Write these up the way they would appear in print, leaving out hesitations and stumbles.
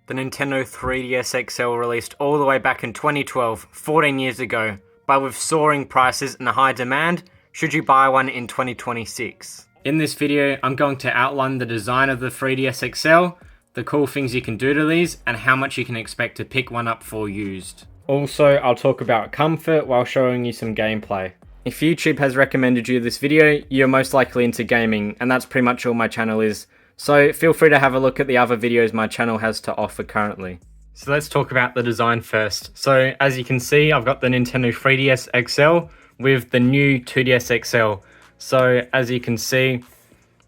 The Nintendo 3DS XL released all the way back in 2012, 14 years ago, but with soaring prices and a high demand, should you buy one in 2026? In this video, I'm going to outline the design of the 3DS XL, the cool things you can do to these, and how much you can expect to pick one up for used. Also, I'll talk about comfort while showing you some gameplay. If YouTube has recommended you this video, you're most likely into gaming, and that's pretty much all my channel is. So feel free to have a look at the other videos my channel has to offer currently. So let's talk about the design first. So as you can see, I've got the Nintendo 3DS XL with the new 2DS XL. So as you can see,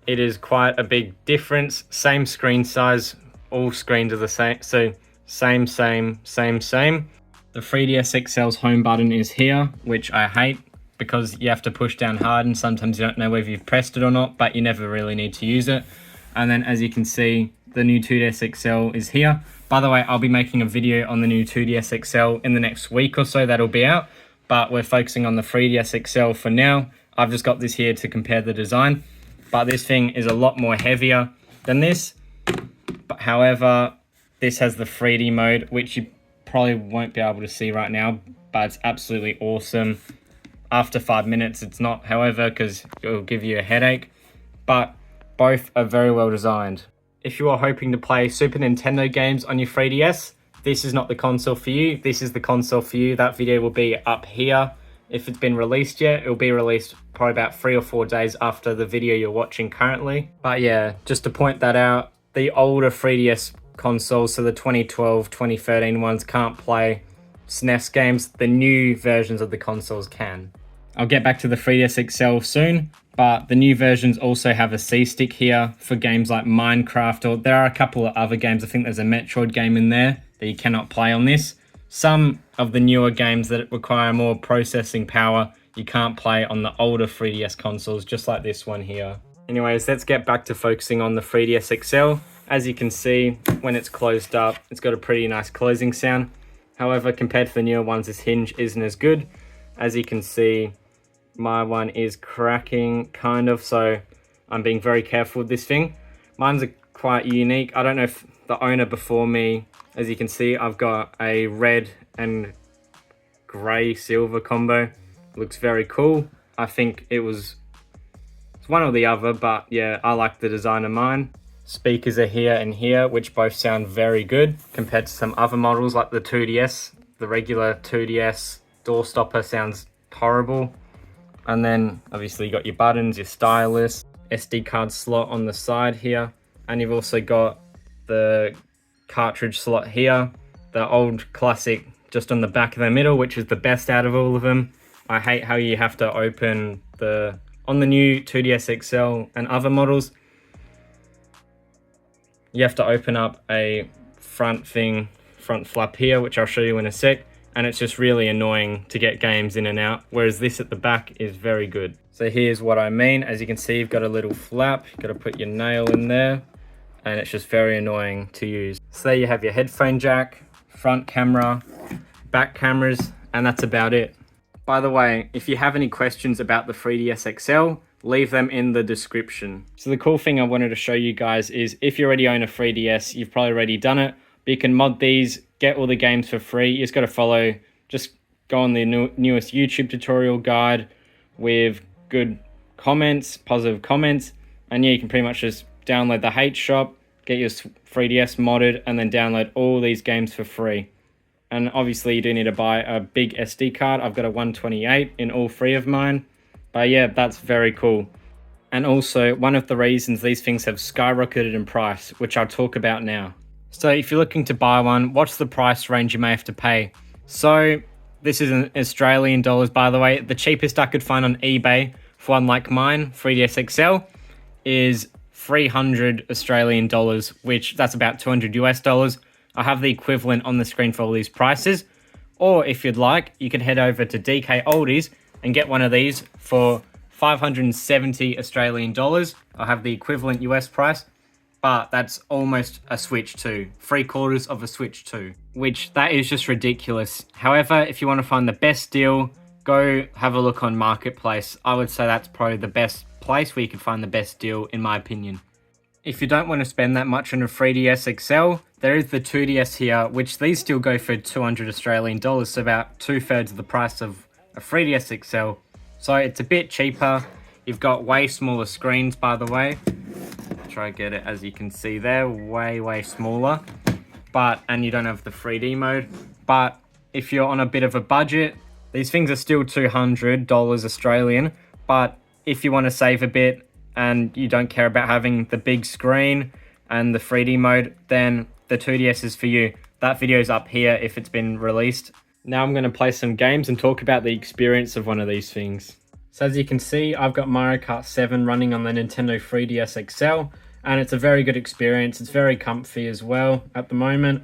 it is quite a big difference. Same screen size, all screens are the same. So same. The 3DS XL's home button is here, which I hate because you have to push down hard and sometimes you don't know whether you've pressed it or not, but you never really need to use it. And then as you can see, the new 2DS XL is here. By the way, I'll be making a video on the new 2DS XL in the next week or so, that'll be out. But we're focusing on the 3DS XL for now. I've just got this here to compare the design. But this thing is a lot more heavier than this. But however, this has the 3D mode, which you probably won't be able to see right now. But it's absolutely awesome. After 5 minutes, it's not, however, because it'll give you a headache. But both are very well designed. If you are hoping to play Super Nintendo games on your 3DS, this is not the console for you. This is the console for you. That video will be up here. If it's been released yet, it'll be released probably about 3 or 4 days after the video you're watching currently. But yeah, just to point that out, the older 3DS consoles, so the 2012, 2013 ones, can't play SNES games. The new versions of the consoles can. I'll get back to the 3DS XL soon, but the new versions also have a C-stick here for games like Minecraft, or there are a couple of other games. I think there's a Metroid game in there that you cannot play on this. Some of the newer games that require more processing power, you can't play on the older 3DS consoles, just like this one here. Anyways, let's get back to focusing on the 3DS XL. As you can see, when it's closed up, it's got a pretty nice closing sound. However, compared to the newer ones, this hinge isn't as good. As you can see, my one is cracking, kind of, so I'm being very careful with this thing. Mine's quite unique. I don't know if the owner before me, as you can see, I've got a red and grey silver combo. Looks very cool. I think it's one or the other, but yeah, I like the design of mine. Speakers are here and here, which both sound very good compared to some other models like the 2DS. The regular 2DS door stopper sounds horrible. And then obviously you got your buttons, your stylus, SD card slot on the side here. And you've also got the cartridge slot here. The old classic just on the back of the middle, which is the best out of all of them. I hate how you have to open on the new 2DS XL and other models, you have to open up a front flap here, which I'll show you in a sec. And it's just really annoying to get games in and out, whereas this at the back is very good. So here's what I mean. As you can see, you've got a little flap, you've got to put your nail in there, and it's just very annoying to use. So there you have your headphone jack, front camera, back cameras, and that's about it. By the way, if you have any questions about the 3DS XL, leave them in the description. So the cool thing I wanted to show you guys is if you already own a 3DS, you've probably already done it, but you can mod these, get all the games for free. You just got to just go on the newest YouTube tutorial guide with good comments, positive comments. And yeah, you can pretty much just download the H shop, get your 3DS modded, and then download all these games for free. And obviously you do need to buy a big SD card. I've got a 128 in all 3 of mine. But yeah, that's very cool. And also, one of the reasons these things have skyrocketed in price, which I'll talk about now. So if you're looking to buy one, what's the price range you may have to pay? So this is in Australian dollars, by the way. The cheapest I could find on eBay for one like mine, 3DS XL, is 300 Australian dollars, which that's about 200 US dollars. I have the equivalent on the screen for all these prices. Or if you'd like, you could head over to DK Oldies and get one of these for 570 Australian dollars. I have the equivalent US price. But that's almost a Switch 2, 3/4 of a Switch 2, which that is just ridiculous. However, if you want to find the best deal, go have a look on Marketplace. I would say that's probably the best place where you can find the best deal, in my opinion. If you don't want to spend that much on a 3DS XL, There is the 2DS here, which these still go for 200 Australian dollars, so about 2/3 of the price of a 3DS XL. So it's a bit cheaper. You've got way smaller screens, by the way. Try to get it, as you can see there, way smaller. And you don't have the 3D mode. But if you're on a bit of a budget, these things are still $200 Australian. But if you want to save a bit and you don't care about having the big screen and the 3D mode, then the 2DS is for you. That video's up here if it's been released. Now I'm going to play some games and talk about the experience of one of these things. So as you can see, I've got Mario Kart 7 running on the Nintendo 3DS XL, and it's a very good experience. It's very comfy as well at the moment.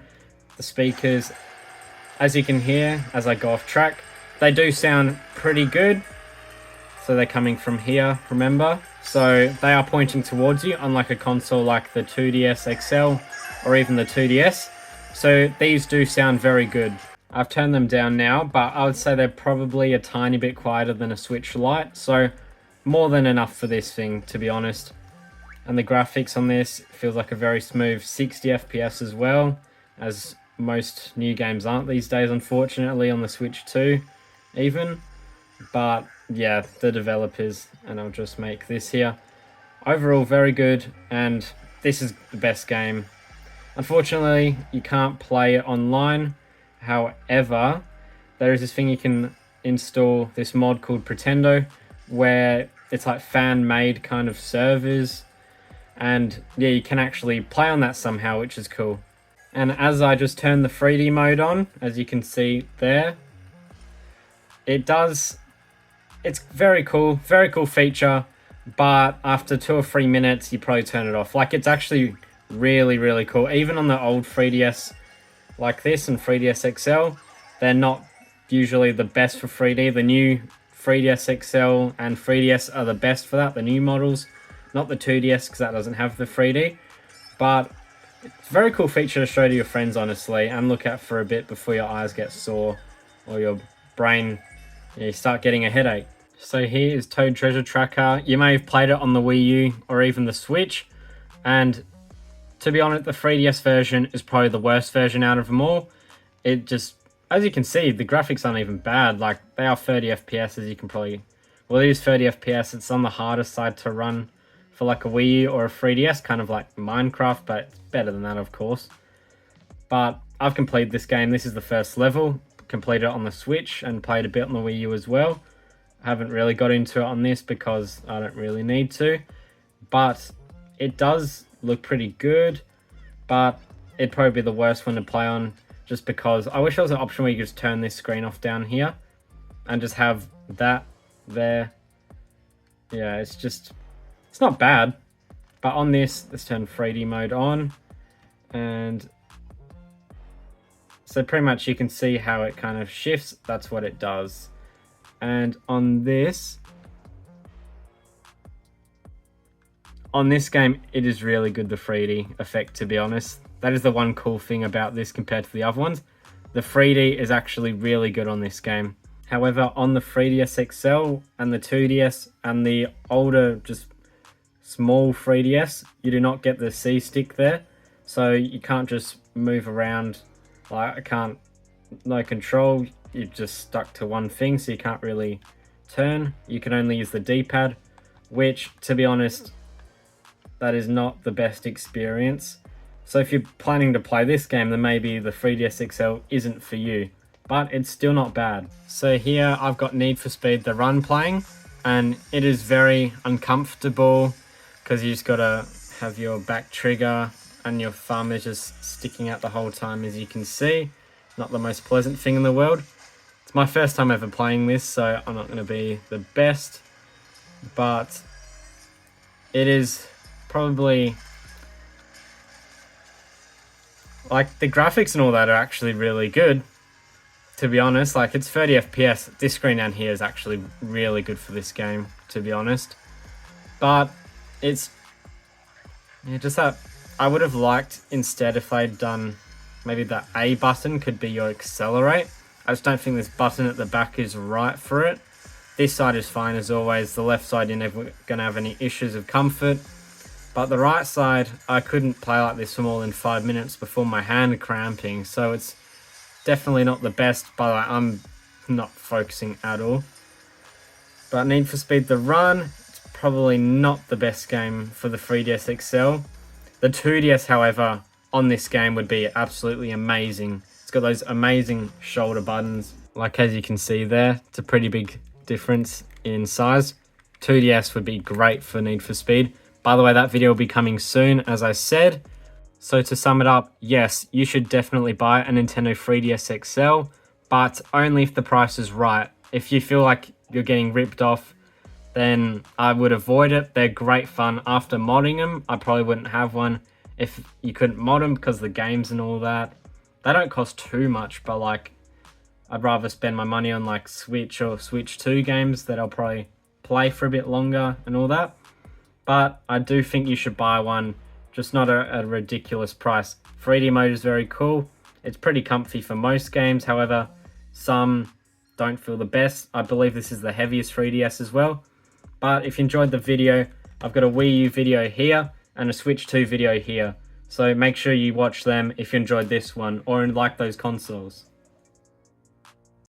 The speakers, as you can hear as I go off track, they do sound pretty good. So they're coming from here, remember? So they are pointing towards you, unlike a console like the 2DS XL or even the 2DS. So these do sound very good. I've turned them down now, but I would say they're probably a tiny bit quieter than a Switch Lite. So more than enough for this thing, to be honest. And the graphics on this feels like a very smooth 60 FPS as well, as most new games aren't these days, unfortunately, on the Switch 2 even. But yeah, the developers, and I'll just make this here. Overall, very good, and this is the best game. Unfortunately, you can't play it online. However, there is this thing you can install, this mod called Pretendo, where it's like fan-made kind of servers. And yeah, you can actually play on that somehow, which is cool. And as I just turned the 3D mode on, as you can see there, it's very cool feature, but after 2 or 3 minutes, you probably turn it off. Like, it's actually really cool. Even on the old 3DS like this and 3DS XL, they're not usually the best for 3D. The new 3DS XL and 3DS are the best for that, the new models. Not the 2DS, because that doesn't have the 3D. But it's a very cool feature to show to your friends, honestly, and look at for a bit before your eyes get sore or your brain, you start getting a headache. So here is Toad Treasure Tracker. You may have played it on the Wii U or even the Switch. And to be honest, the 3DS version is probably the worst version out of them all. It just, as you can see, the graphics aren't even bad. Like, they are 30 FPS, as you can probably... Well, it is 30 FPS. It's on the harder side to run for like a Wii U or a 3DS, kind of like Minecraft, but it's better than that, of course. But I've completed this game. This is the first level. Completed it on the Switch and played a bit on the Wii U as well. I haven't really got into it on this because I don't really need to. But it does look pretty good, but it'd probably be the worst one to play on, just because I wish there was an option where you could just turn this screen off down here and just have that there. Yeah, it's not bad. But on this, let's turn 3D mode on, and so pretty much you can see how it kind of shifts. That's what it does. And on this game, it is really good, the 3D effect, to be honest. That is the one cool thing about this compared to the other ones. The 3D is actually really good on this game. However, on the 3DS XL and the 2DS and the older, just small 3DS, you do not get the C stick there. So you can't just move around. Like, no control. You're just stuck to one thing, so you can't really turn. You can only use the D-pad, which, to be honest, that is not the best experience. So if you're planning to play this game, then maybe the 3DS XL isn't for you. But it's still not bad. So here I've got Need for Speed The Run playing, and it is very uncomfortable because you just gotta have your back trigger and your thumb is just sticking out the whole time, as you can see. Not the most pleasant thing in the world. It's my first time ever playing this, so I'm not going to be the best, but it is probably, like, the graphics and all that are actually really good, to be honest. Like, it's 30 FPS. This screen down here is actually really good for this game, to be honest. But it's, yeah, just that I would have liked instead if they'd done, maybe the A button could be your accelerate. I just don't think this button at the back is right for it. This side is fine as always. The left side, you're never going to have any issues of comfort. But the right side, I couldn't play like this for more than 5 minutes before my hand cramping. So it's definitely not the best, but I'm not focusing at all. But Need for Speed The Run, it's probably not the best game for the 3DS XL. The 2DS, however, on this game would be absolutely amazing. It's got those amazing shoulder buttons. Like as you can see there, it's a pretty big difference in size. 2DS would be great for Need for Speed. By the way, that video will be coming soon, as I said. So to sum it up, yes, you should definitely buy a Nintendo 3DS XL, but only if the price is right. If you feel like you're getting ripped off, then I would avoid it. They're great fun. After modding them, I probably wouldn't have one if you couldn't mod them because the games and all that. They don't cost too much, but like I'd rather spend my money on like Switch or Switch 2 games that I'll probably play for a bit longer and all that. But I do think you should buy one, just not a ridiculous price. 3D mode is very cool. It's pretty comfy for most games. However, some don't feel the best. I believe this is the heaviest 3DS as well. But if you enjoyed the video, I've got a Wii U video here and a Switch 2 video here. So make sure you watch them if you enjoyed this one or like those consoles.